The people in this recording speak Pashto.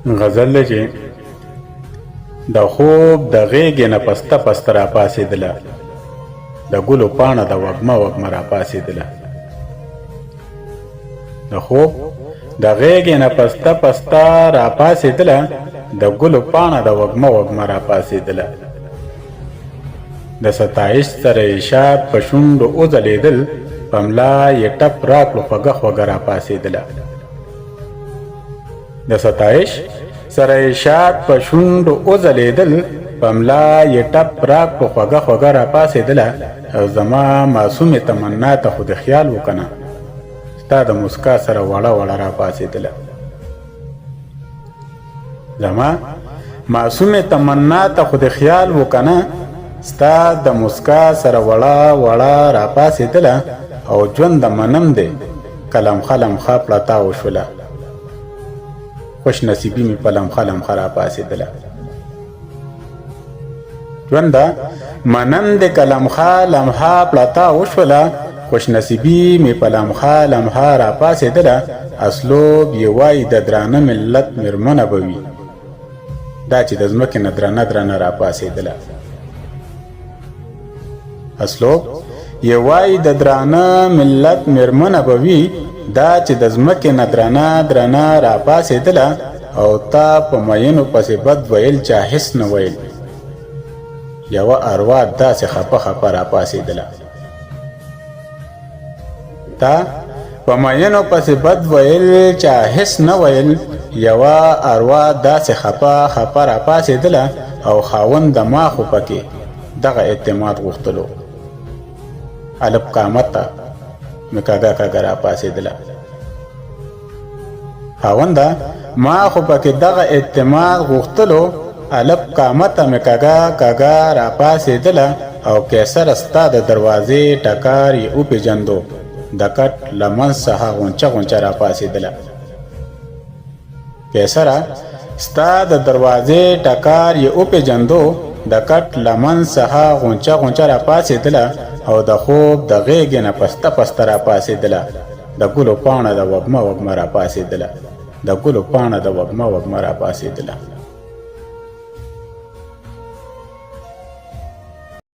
غزل دی چې د خوب د غېږې نه پسته پسته را پاڅېدله، د ګلو پاڼه د وږمه وږمه را پاڅېدله. د خوب د غېږې نه پسته پسته را پاڅېدله، د ګلو پاڼه د وږمه وږمه را پاڅېدله. د ستایش سره یې شات په شونډو وځلېدل، په ملا یې ټپ راکړو خوږه خوږه را پاڅېدله. د ستایش سره یې شات په شونډو وځلېدل، په ملا یې ټپ راکړو خوږه خوږه را پاڅېدله. او زما معصومې تمنا ته خو د خیال وکنه، ستا د مسکا سره وړه وړه را پاڅېدله. زما معصومې تمنا ته خو د خیال وکنه، ستا د مسکا سره وړه وړه را پاڅېدله. او ژوند د منم دی کلم خلم خا پړتا وشوله، خوش نصیبی می په لمخه لمخه را پاڅېدله. ژوند د منم دی کلمخه لمحه پړتا وشوله، خوش نصیبی می په لمخه لمحه را پاڅېدله. اسلوب یې وایي د درانه ملت میرمنه به وي، دا چې د ځمکې نه درنه درنه را پاڅېدله. اسلوب یې وایي د درانه ملت میرمنه به وي، دا چې د ځمکې نه درنه درنه را پاڅېدله. او تا په مینو پسې بد ویل چا هېڅ نه ویل، یوه اروا داسې خپه خپه را پاڅېدله. تا په مینو پسې بد ویل چا هېڅ نه ویل، یوه اروا داسې خپه خپه را پاڅېدله. او خاوند د ما خو پکې دغه اعتماد غوښتلو، الب قامت ته مې کږه کږه را پاڅېدله. خاونده ما خو پکې دغه اعتماد غوښتلو، الب قامت ته مې کږه کږه را پاڅېدله. او قیصر ستا د دروازې ټکار یې وپېژندو، د کټ لمن څخه غونچه غونچه را پاڅېدله. قیصره ستا د دروازې ټکار یې وپېژندو، د کټ لمن څخه غونچه غونچه را پاڅېدله. او د خوب د غېږې نه پسته پسته را پاڅېدله، د ګلو پاڼه د وږمه وږمه را پاڅېدله، د ګلو پاڼه د وږمه وږمه را پاڅېدله.